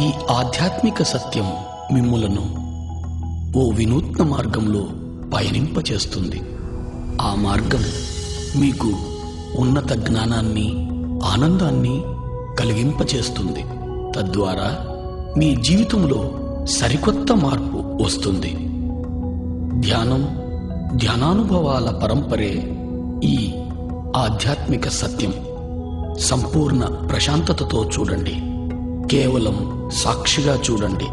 ఈ ఆధ్యాత్మిక సత్యం మిమ్ములను ఓ వినూత్న మార్గంలో పయనింపచేస్తుంది. ఆ మార్గం మీకు ఉన్నత జ్ఞానాన్ని, ఆనందాన్ని కలిగింపచేస్తుంది. తద్వారా మీ జీవితంలో సరికొత్త మార్పు వస్తుంది. ధ్యానం, ధ్యానానుభవాల పరంపరే ఈ ఆధ్యాత్మిక సత్యం. సంపూర్ణ ప్రశాంతతతో చూడండి. కేవలం సాక్షిగా చూడండి.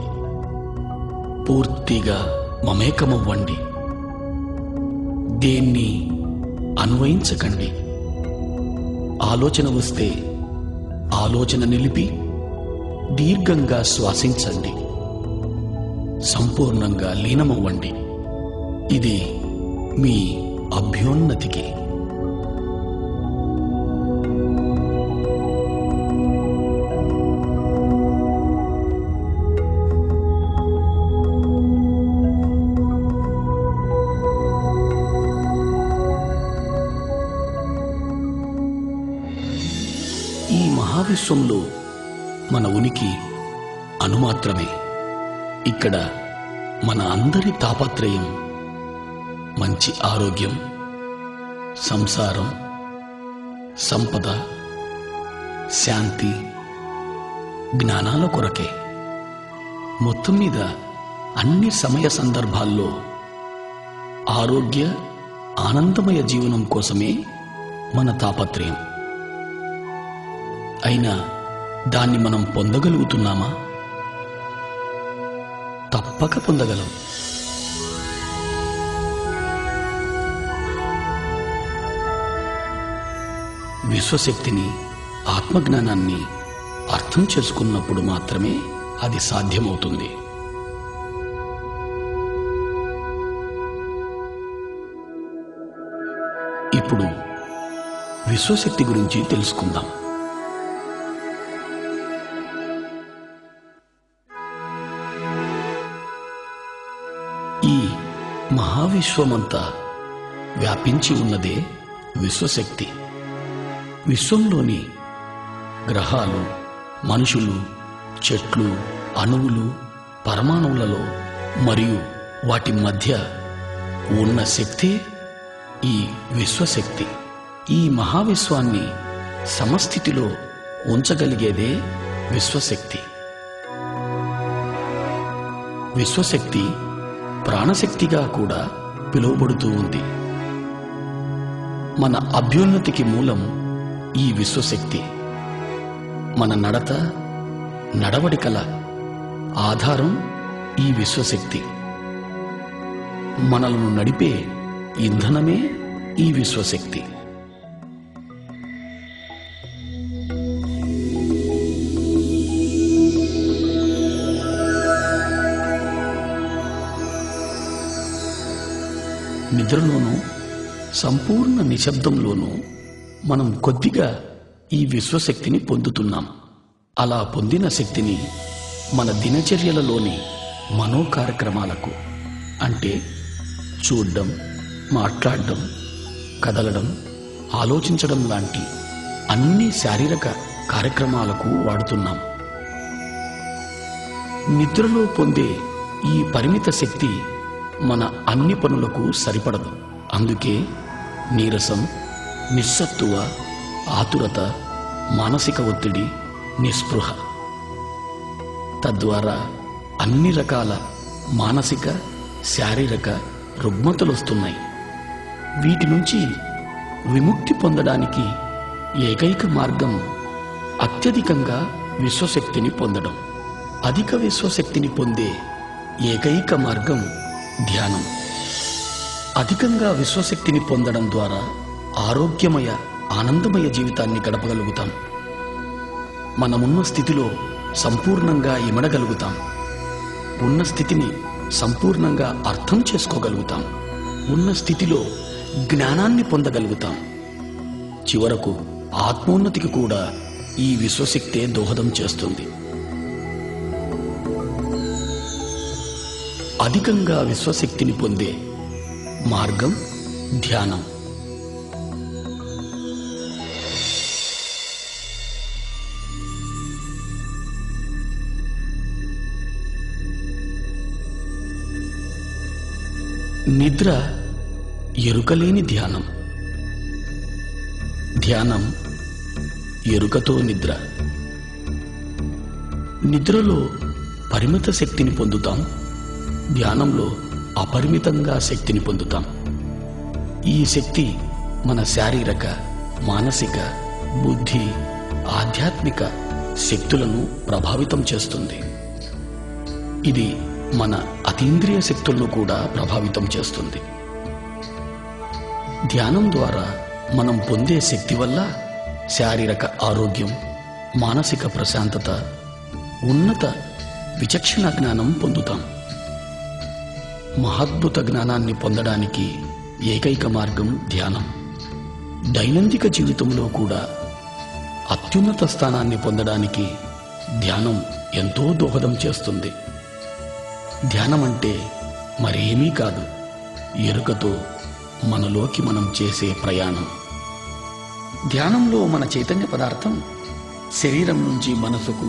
పూర్తిగా మమేకమవ్వండి. దేన్ని అన్వయించకండి. ఆలోచన వస్తే ఆలోచన నిలిపి దీర్ఘంగా శ్వాసించండి. సంపూర్ణంగా లీనమవ్వండి. ఇది మీ అభ్యున్నతికి. ఈ మహావిశ్వంలో మన ఉనికి అణుమాత్రమే. ఇక్కడ మన అందరి తాపత్రయం మంచి ఆరోగ్యం, సంసారం, సంపద, శాంతి, జ్ఞానాల కొరకే. మొత్తం మీద అన్ని సమయ సందర్భాల్లో ఆరోగ్య, ఆనందమయ జీవనం కోసమే మన తాపత్రయం. అయినా దాన్ని మనం పొందగలుగుతున్నామా? తప్పక పొందగలం. విశ్వశక్తిని, ఆత్మజ్ఞానాన్ని అర్థం చేసుకున్నప్పుడు మాత్రమే అది సాధ్యమవుతుంది. ఇప్పుడు విశ్వశక్తి గురించి తెలుసుకుందాం. ఈ మహావిశ్వమంతా వ్యాపించి ఉన్నదే విశ్వశక్తి. విశ్వంలోని గ్రహాలు, మనుషులు, చెట్లు, అణువులు, పరమాణువులలో మరియు వాటి మధ్య ఉన్న శక్తే ఈ విశ్వశక్తి. ఈ మహావిశ్వాన్ని సమస్థితిలో ఉంచగలిగేదే విశ్వశక్తి. విశ్వశక్తి ప్రాణశక్తిగా కూడా పిలువబడుతూ ఉంది. మన అభ్యున్నతికి మూలం ఈ విశ్వశక్తి. మన నడత, నడవడికల ఆధారం ఈ విశ్వశక్తి. మనలను నడిపే ఇంధనమే ఈ విశ్వశక్తి. నిద్రలోనూ, సంపూర్ణ నిశ్శబ్దంలోనూ మనం కొద్దిగా ఈ విశ్వశక్తిని పొందుతున్నాం. అలా పొందిన శక్తిని మన దినచర్యలలోని మనో కార్యక్రమాలకు, అంటే చూడడం, మాట్లాడడం, కదలడం, ఆలోచించడం లాంటి అన్ని శారీరక కార్యక్రమాలకు వాడుతున్నాం. నిద్రలో పొందే ఈ పరిమిత శక్తి మన అన్ని పనులకు సరిపడదు. అందుకే నీరసం, నిస్సత్తువ, ఆతురత, మానసిక ఒత్తిడి, నిస్పృహ, తద్వారా అన్ని రకాల మానసిక, శారీరక రుగ్మతలొస్తున్నాయి. వీటి నుంచి విముక్తి పొందడానికి ఏకైక మార్గం అత్యధికంగా విశ్వశక్తిని పొందడం. అధిక విశ్వశక్తిని పొందే ఏకైక మార్గం ధ్యానం. అధికంగా విశ్వశక్తిని పొందడం ద్వారా ఆరోగ్యమయ, ఆనందమయ జీవితాన్ని గడపగలుగుతాం. మనమున్న స్థితిలో సంపూర్ణంగా ఇమడగలుగుతాం. ఉన్న స్థితిని సంపూర్ణంగా అర్థం చేసుకోగలుగుతాం. ఉన్న స్థితిలో జ్ఞానాన్ని పొందగలుగుతాం. చివరకు ఆత్మోన్నతికి కూడా ఈ విశ్వశక్తే దోహదం చేస్తుంది. అధికంగా విశ్వశక్తిని పొందే మార్గం ధ్యానం. నిద్ర ఎరుకలేని ధ్యానం. ధ్యానం ఎరుకతో నిద్ర. నిద్రలో పరిమిత శక్తిని పొందుతాం, ధ్యానంలో అపరిమితంగా శక్తిని పొందుతాం. ఈ శక్తి మన శారీరక, మానసిక, బుద్ధి, ఆధ్యాత్మిక శక్తులను ప్రభావితం చేస్తుంది. ఇది మన అతీంద్రియ శక్తులను కూడా ప్రభావితం చేస్తుంది. ధ్యానం ద్వారా మనం పొందే శక్తి వల్ల శారీరక ఆరోగ్యం, మానసిక ప్రశాంతత, ఉన్నత విచక్షణ జ్ఞానం పొందుతాం. మహాద్భుత జ్ఞానాన్ని పొందడానికి ఏకైక మార్గం ధ్యానం. దైనందిక జీవితంలో కూడా అత్యున్నత స్థానాన్ని పొందడానికి ధ్యానం ఎంతో దోహదం చేస్తుంది. ధ్యానం అంటే మరేమీ కాదు, ఎరుకతో మనలోకి మనం చేసే ప్రయాణం. ధ్యానంలో మన చైతన్య పదార్థం శరీరం నుంచి మనసుకు,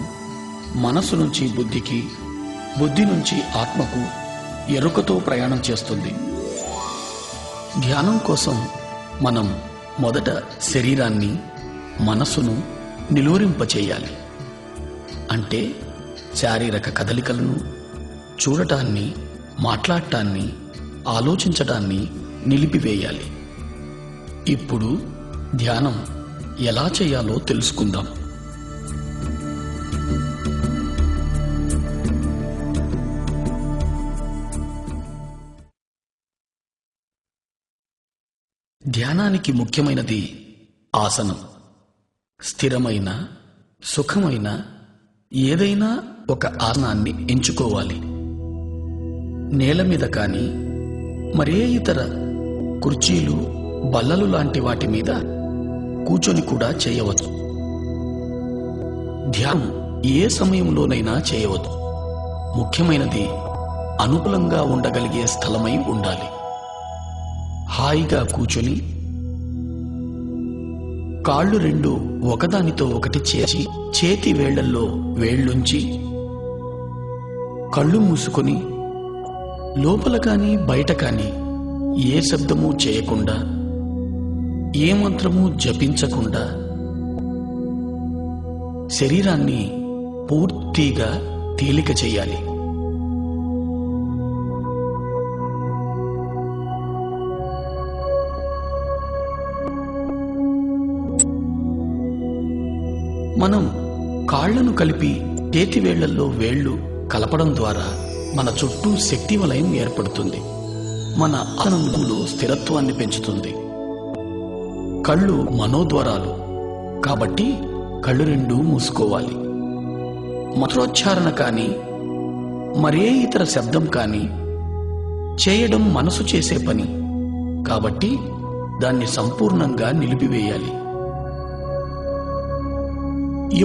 మనసు నుంచి బుద్ధికి, బుద్ధి నుంచి ఆత్మకు ఎరుకతో ప్రయాణం చేస్తుంది. ధ్యానం కోసం మనం మొదట శరీరాన్ని, మనసును నిలువరింపచేయాలి. అంటే శారీరక కదలికలను, చూడటాన్ని, మాట్లాడటాన్ని, ఆలోచించటాన్ని నిలిపివేయాలి. ఇప్పుడు ధ్యానం ఎలా చేయాలో తెలుసుకుందాం. ధ్యానానికి ముఖ్యమైనది ఆసనం. స్థిరమైన, సుఖమైన ఏదైనా ఒక ఆసనాన్ని ఎంచుకోవాలి. నేల మీద కానీ, మరే ఇతర కుర్చీలు, బల్లలు లాంటి వాటి మీద కూర్చొని కూడా చేయవచ్చు. ధ్యానం ఏ సమయంలోనైనా చేయవచ్చు. ముఖ్యమైనది అనుకూలంగా ఉండగలిగే స్థలమై ఉండాలి. హాయిగా కూర్చొని కాళ్ళు రెండు ఒకదానితో ఒకటి చేర్చి, చేతి వేళ్లల్లో వేళ్లుంచి, కళ్ళు మూసుకొని లోపల కానీ బయట కానీ ఏ శబ్దమూ చేయకుండా, ఏ మంత్రమూ జపించకుండా శరీరాన్ని పూర్తిగా తేలిక చేయాలి. మనం కాళ్లను కలిపి చేతివేళ్లలో వేళ్లు కలపడం ద్వారా మన చుట్టూ శక్తి వలయం ఏర్పడుతుంది. మన ఆసనంలో స్థిరత్వాన్ని పెంచుతుంది. కళ్ళు మనోద్వారాలు కాబట్టి కళ్ళు రెండు మూసుకోవాలి. మంత్రోచ్చారణ కానీ, మరే ఇతర శబ్దం కానీ చేయడం మనసు చేసే పని కాబట్టి దాన్ని సంపూర్ణంగా నిలిపివేయాలి.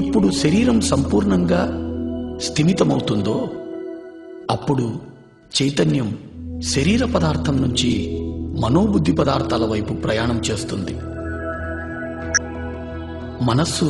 ఎప్పుడు శరీరం సంపూర్ణంగా స్థిమితమవుతుందో అప్పుడు చైతన్యం శరీర పదార్థం నుంచి మనోబుద్ధి పదార్థాల వైపు ప్రయాణం చేస్తుంది. మనస్సు